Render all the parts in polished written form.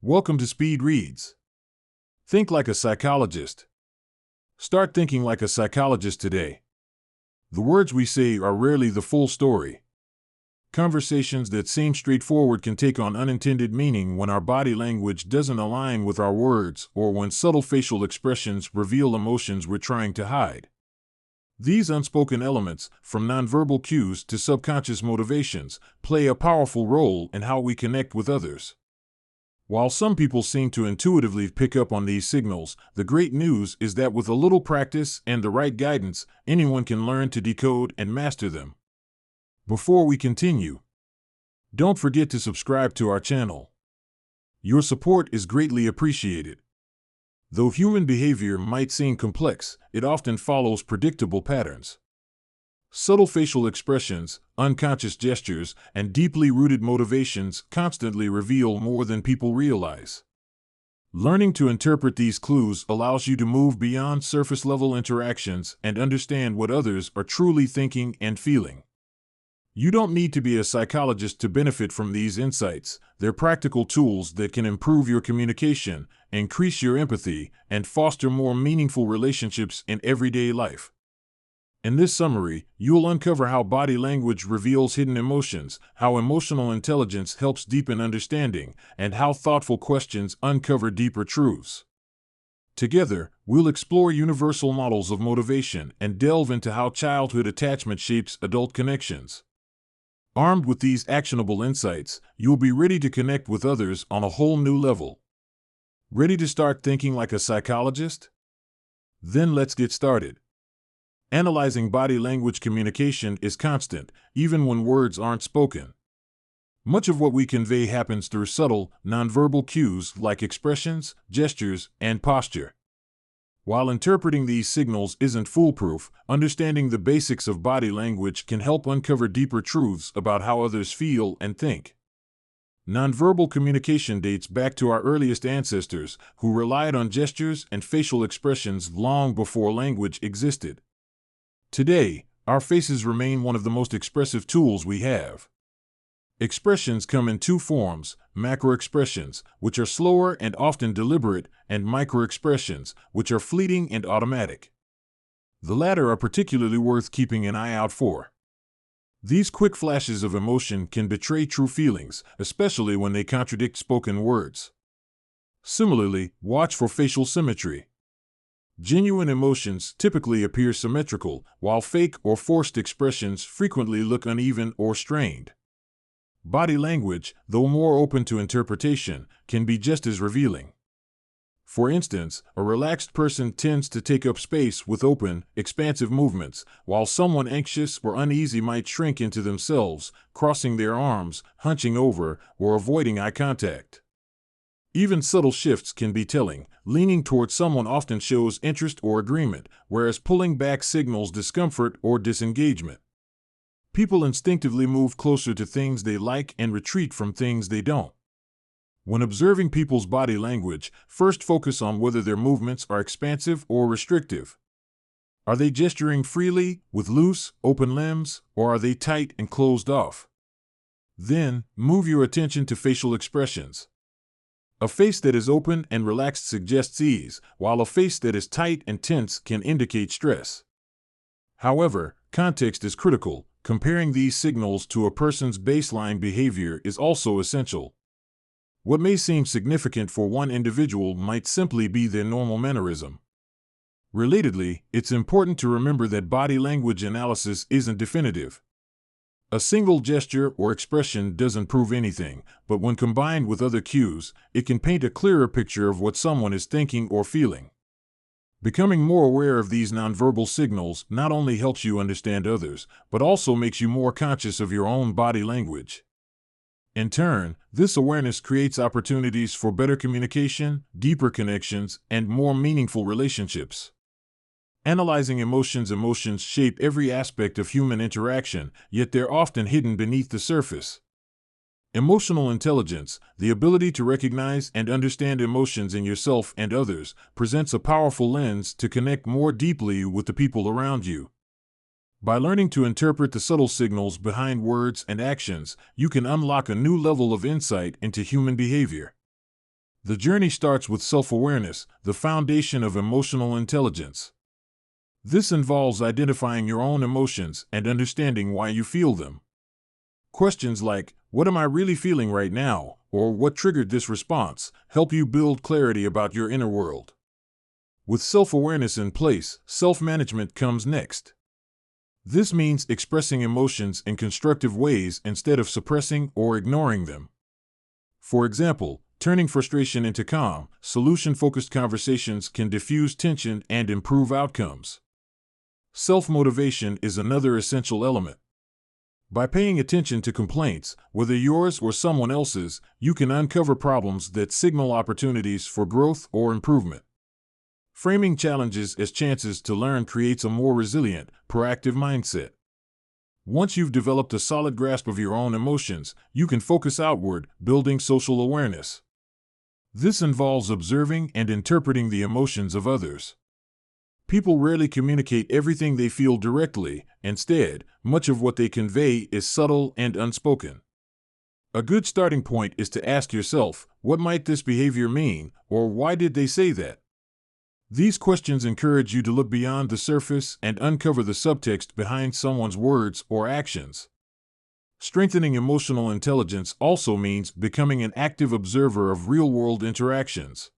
Welcome to Speed Reads. Think like a psychologist. Start thinking like a psychologist today. The words we say are rarely the full story. Conversations that seem straightforward can take on unintended meaning when our body language doesn't align with our words or when subtle facial expressions reveal emotions we're trying to hide. These unspoken elements, from nonverbal cues to subconscious motivations, play a powerful role in how we connect with others. While some people seem to intuitively pick up on these signals, the great news is that with a little practice and the right guidance, anyone can learn to decode and master them. Before we continue, don't forget to subscribe to our channel. Your support is greatly appreciated. Though human behavior might seem complex, it often follows predictable patterns. Subtle facial expressions, unconscious gestures, and deeply rooted motivations constantly reveal more than people realize. Learning to interpret these clues allows you to move beyond surface-level interactions and understand what others are truly thinking and feeling. You don't need to be a psychologist to benefit from these insights. They're practical tools that can improve your communication, increase your empathy, and foster more meaningful relationships in everyday life. In this summary, you'll uncover how body language reveals hidden emotions, how emotional intelligence helps deepen understanding, and how thoughtful questions uncover deeper truths. Together, we'll explore universal models of motivation and delve into how childhood attachment shapes adult connections. Armed with these actionable insights, you'll be ready to connect with others on a whole new level. Ready to start thinking like a psychologist? Then let's get started. Analyzing body language communication is constant, even when words aren't spoken. Much of what we convey happens through subtle, nonverbal cues like expressions, gestures, and posture. While interpreting these signals isn't foolproof, understanding the basics of body language can help uncover deeper truths about how others feel and think. Nonverbal communication dates back to our earliest ancestors, who relied on gestures and facial expressions long before language existed. Today, our faces remain one of the most expressive tools we have. Expressions come in two forms: macroexpressions, which are slower and often deliberate, and microexpressions, which are fleeting and automatic. The latter are particularly worth keeping an eye out for. These quick flashes of emotion can betray true feelings, especially when they contradict spoken words. Similarly, watch for facial symmetry. Genuine emotions typically appear symmetrical, while fake or forced expressions frequently look uneven or strained. Body language, though more open to interpretation, can be just as revealing. For instance, a relaxed person tends to take up space with open, expansive movements, while someone anxious or uneasy might shrink into themselves, crossing their arms, hunching over, or avoiding eye contact. Even subtle shifts can be telling. Leaning toward someone often shows interest or agreement, whereas pulling back signals discomfort or disengagement. People instinctively move closer to things they like and retreat from things they don't. When observing people's body language, first focus on whether their movements are expansive or restrictive. Are they gesturing freely, with loose, open limbs, or are they tight and closed off? Then, move your attention to facial expressions. A face that is open and relaxed suggests ease, while a face that is tight and tense can indicate stress. However, context is critical. Comparing these signals to a person's baseline behavior is also essential. What may seem significant for one individual might simply be their normal mannerism. Relatedly, it's important to remember that body language analysis isn't definitive. A single gesture or expression doesn't prove anything, but when combined with other cues, it can paint a clearer picture of what someone is thinking or feeling. Becoming more aware of these nonverbal signals not only helps you understand others, but also makes you more conscious of your own body language. In turn, this awareness creates opportunities for better communication, deeper connections, and more meaningful relationships. Analyzing emotions shape every aspect of human interaction, yet they're often hidden beneath the surface. Emotional intelligence, the ability to recognize and understand emotions in yourself and others, presents a powerful lens to connect more deeply with the people around you. By learning to interpret the subtle signals behind words and actions, you can unlock a new level of insight into human behavior. The journey starts with self-awareness, the foundation of emotional intelligence. This involves identifying your own emotions and understanding why you feel them. Questions like, "What am I really feeling right now?" or "What triggered this response?" help you build clarity about your inner world. With self-awareness in place, self-management comes next. This means expressing emotions in constructive ways instead of suppressing or ignoring them. For example, turning frustration into calm, solution-focused conversations can diffuse tension and improve outcomes. Self-motivation is another essential element. By paying attention to complaints, whether yours or someone else's, you can uncover problems that signal opportunities for growth or improvement. Framing challenges as chances to learn creates a more resilient, proactive mindset. Once you've developed a solid grasp of your own emotions, you can focus outward, building social awareness. This involves observing and interpreting the emotions of others. People rarely communicate everything they feel directly. Instead, much of what they convey is subtle and unspoken. A good starting point is to ask yourself, "What might this behavior mean?" or "Why did they say that?" These questions encourage you to look beyond the surface and uncover the subtext behind someone's words or actions. Strengthening emotional intelligence also means becoming an active observer of real-world interactions.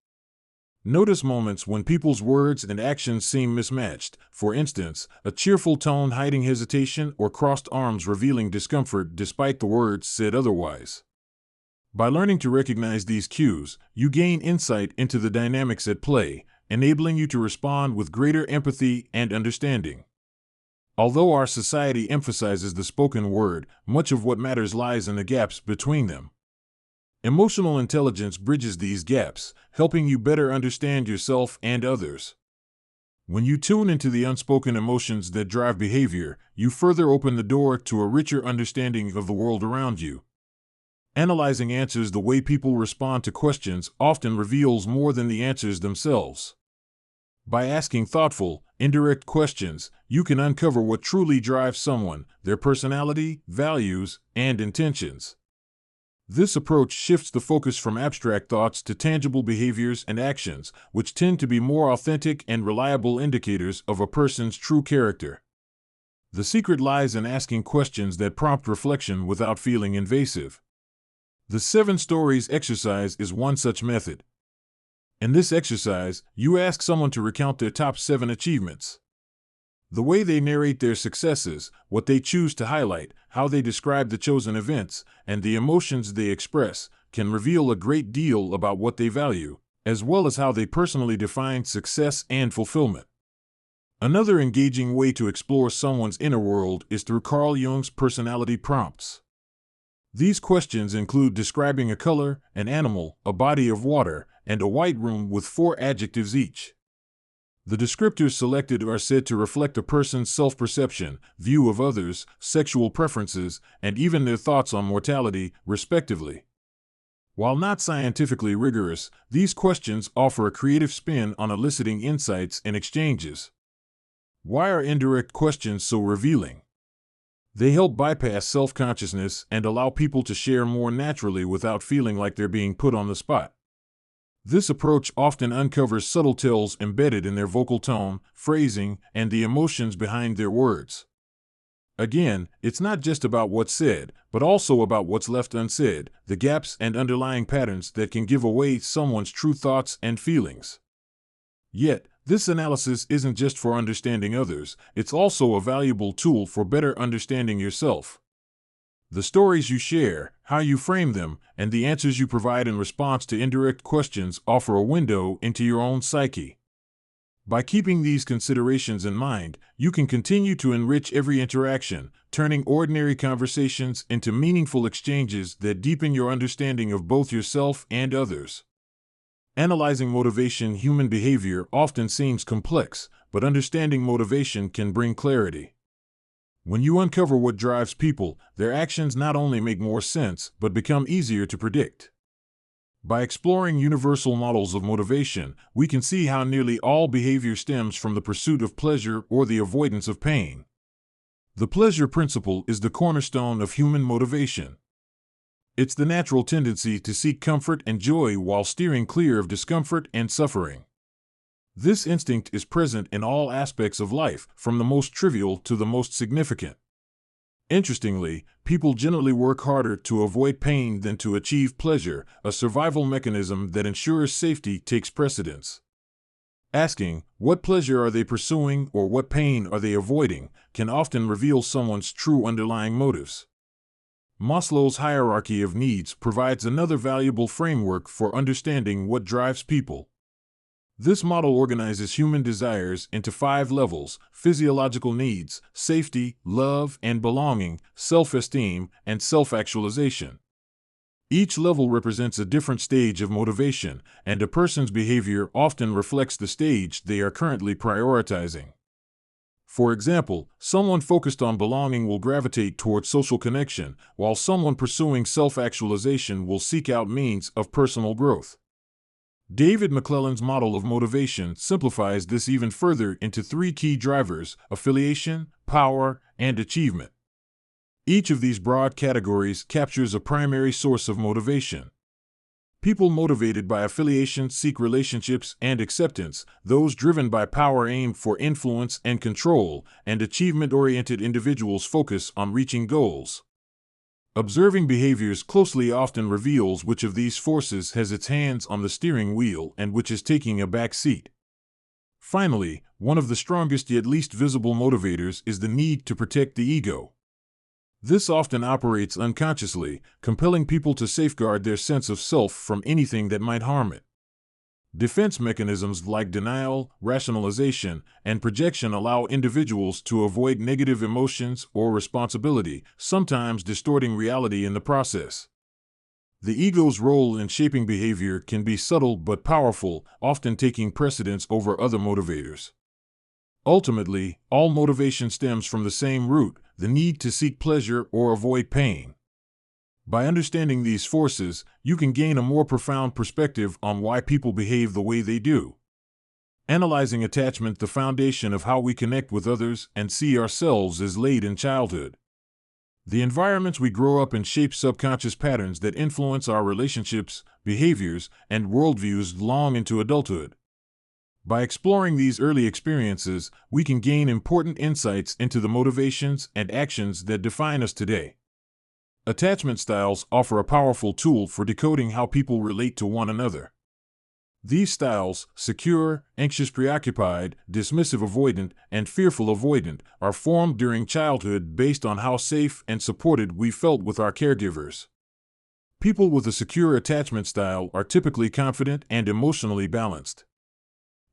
Notice moments when people's words and actions seem mismatched. For instance, a cheerful tone hiding hesitation or crossed arms revealing discomfort despite the words said otherwise. By learning to recognize these cues, you gain insight into the dynamics at play, enabling you to respond with greater empathy and understanding. Although our society emphasizes the spoken word, much of what matters lies in the gaps between them. Emotional intelligence bridges these gaps, helping you better understand yourself and others. When you tune into the unspoken emotions that drive behavior, you further open the door to a richer understanding of the world around you. Analyzing answers the way people respond to questions often reveals more than the answers themselves. By asking thoughtful, indirect questions, you can uncover what truly drives someone, their personality, values, and intentions. This approach shifts the focus from abstract thoughts to tangible behaviors and actions, which tend to be more authentic and reliable indicators of a person's true character. The secret lies in asking questions that prompt reflection without feeling invasive. The 7 stories exercise is one such method. In this exercise, you ask someone to recount their top 7 achievements. The way they narrate their successes, what they choose to highlight, how they describe the chosen events, and the emotions they express, can reveal a great deal about what they value, as well as how they personally define success and fulfillment. Another engaging way to explore someone's inner world is through Carl Jung's personality prompts. These questions include describing a color, an animal, a body of water, and a white room with 4 adjectives each. The descriptors selected are said to reflect a person's self-perception, view of others, sexual preferences, and even their thoughts on mortality, respectively. While not scientifically rigorous, these questions offer a creative spin on eliciting insights in exchanges. Why are indirect questions so revealing? They help bypass self-consciousness and allow people to share more naturally without feeling like they're being put on the spot. This approach often uncovers subtle tells embedded in their vocal tone, phrasing, and the emotions behind their words. Again, it's not just about what's said, but also about what's left unsaid, the gaps and underlying patterns that can give away someone's true thoughts and feelings. Yet, this analysis isn't just for understanding others, it's also a valuable tool for better understanding yourself. The stories you share, how you frame them, and the answers you provide in response to indirect questions offer a window into your own psyche. By keeping these considerations in mind, you can continue to enrich every interaction, turning ordinary conversations into meaningful exchanges that deepen your understanding of both yourself and others. Analyzing motivation. Human behavior often seems complex, but understanding motivation can bring clarity. When you uncover what drives people, their actions not only make more sense, but become easier to predict. By exploring universal models of motivation, we can see how nearly all behavior stems from the pursuit of pleasure or the avoidance of pain. The pleasure principle is the cornerstone of human motivation. It's the natural tendency to seek comfort and joy while steering clear of discomfort and suffering. This instinct is present in all aspects of life, from the most trivial to the most significant. Interestingly, people generally work harder to avoid pain than to achieve pleasure, a survival mechanism that ensures safety takes precedence. Asking, what pleasure are they pursuing or what pain are they avoiding, can often reveal someone's true underlying motives. Maslow's hierarchy of needs provides another valuable framework for understanding what drives people. This model organizes human desires into 5 levels: physiological needs, safety, love and belonging, self-esteem, and self-actualization. Each level represents a different stage of motivation, and a person's behavior often reflects the stage they are currently prioritizing. For example, someone focused on belonging will gravitate toward social connection, while someone pursuing self-actualization will seek out means of personal growth. David McClelland's model of motivation simplifies this even further into 3 key drivers: affiliation, power, and achievement. Each of these broad categories captures a primary source of motivation. People motivated by affiliation seek relationships and acceptance, those driven by power aim for influence and control, and achievement-oriented individuals focus on reaching goals. Observing behaviors closely often reveals which of these forces has its hands on the steering wheel and which is taking a back seat. Finally, one of the strongest yet least visible motivators is the need to protect the ego. This often operates unconsciously, compelling people to safeguard their sense of self from anything that might harm it. Defense mechanisms like denial, rationalization, and projection allow individuals to avoid negative emotions or responsibility, sometimes distorting reality in the process. The ego's role in shaping behavior can be subtle but powerful, often taking precedence over other motivators. Ultimately, all motivation stems from the same root, the need to seek pleasure or avoid pain. By understanding these forces, you can gain a more profound perspective on why people behave the way they do. Analyzing attachment, the foundation of how we connect with others and see ourselves, is laid in childhood. The environments we grow up in shape subconscious patterns that influence our relationships, behaviors, and worldviews long into adulthood. By exploring these early experiences, we can gain important insights into the motivations and actions that define us today. Attachment styles offer a powerful tool for decoding how people relate to one another. These styles, secure, anxious preoccupied, dismissive avoidant, and fearful avoidant, are formed during childhood based on how safe and supported we felt with our caregivers. People with a secure attachment style are typically confident and emotionally balanced.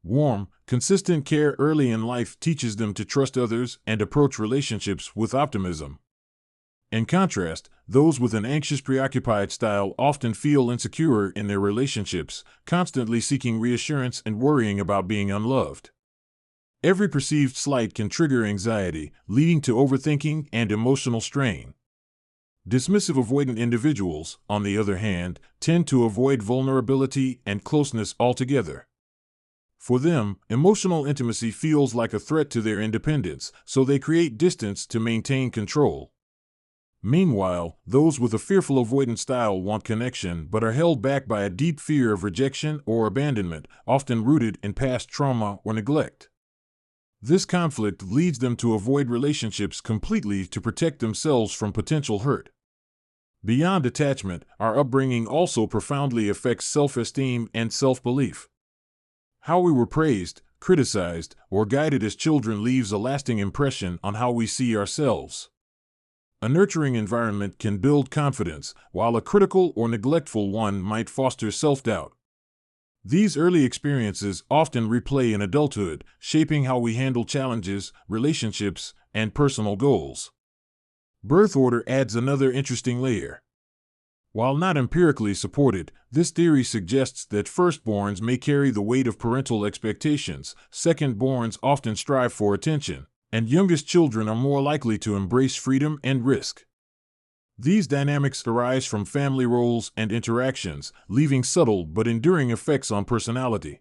Warm, consistent care early in life teaches them to trust others and approach relationships with optimism. In contrast, those with an anxious preoccupied style often feel insecure in their relationships, constantly seeking reassurance and worrying about being unloved. Every perceived slight can trigger anxiety, leading to overthinking and emotional strain. Dismissive avoidant individuals, on the other hand, tend to avoid vulnerability and closeness altogether. For them, emotional intimacy feels like a threat to their independence, so they create distance to maintain control. Meanwhile, those with a fearful avoidant style want connection but are held back by a deep fear of rejection or abandonment, often rooted in past trauma or neglect. This conflict leads them to avoid relationships completely to protect themselves from potential hurt. Beyond attachment, our upbringing also profoundly affects self-esteem and self-belief. How we were praised, criticized, or guided as children leaves a lasting impression on how we see ourselves. A nurturing environment can build confidence, while a critical or neglectful one might foster self-doubt. These early experiences often replay in adulthood, shaping how we handle challenges, relationships, and personal goals. Birth order adds another interesting layer. While not empirically supported, this theory suggests that firstborns may carry the weight of parental expectations, secondborns often strive for attention, and youngest children are more likely to embrace freedom and risk. These dynamics arise from family roles and interactions, leaving subtle but enduring effects on personality.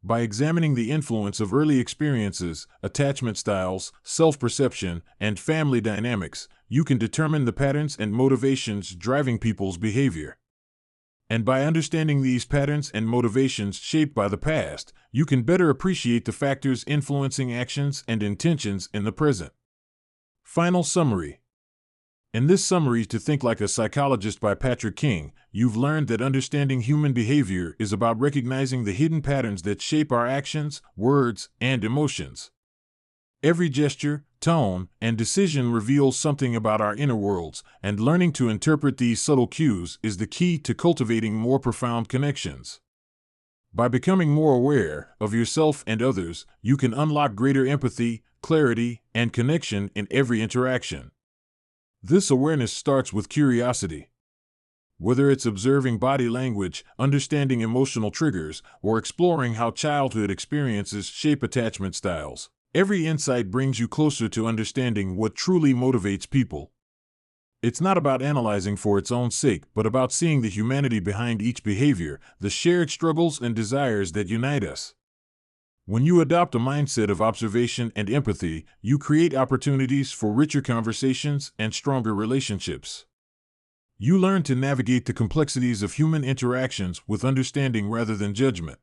By examining the influence of early experiences, attachment styles, self-perception, and family dynamics, you can determine the patterns and motivations driving people's behavior. And by understanding these patterns and motivations shaped by the past, you can better appreciate the factors influencing actions and intentions in the present. Final summary. In this summary to Think Like a Psychologist by Patrick King, you've learned that understanding human behavior is about recognizing the hidden patterns that shape our actions, words, and emotions. Every gesture, tone, and decision reveals something about our inner worlds, and learning to interpret these subtle cues is the key to cultivating more profound connections. By becoming more aware of yourself and others, you can unlock greater empathy, clarity, and connection in every interaction. This awareness starts with curiosity. Whether it's observing body language, understanding emotional triggers, or exploring how childhood experiences shape attachment styles, every insight brings you closer to understanding what truly motivates people. It's not about analyzing for its own sake, but about seeing the humanity behind each behavior, the shared struggles and desires that unite us. When you adopt a mindset of observation and empathy, you create opportunities for richer conversations and stronger relationships. You learn to navigate the complexities of human interactions with understanding rather than judgment.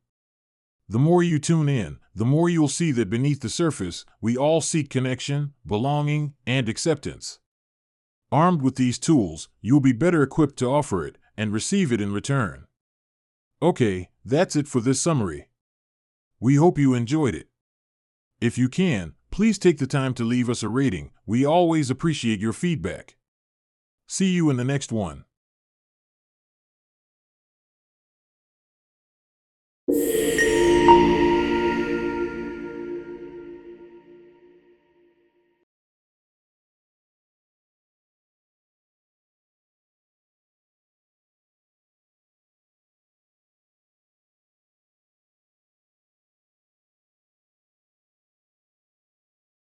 The more you tune in, the more you'll see that beneath the surface, we all seek connection, belonging, and acceptance. Armed with these tools, you'll be better equipped to offer it and receive it in return. Okay, that's it for this summary. We hope you enjoyed it. If you can, please take the time to leave us a rating. We always appreciate your feedback. See you in the next one.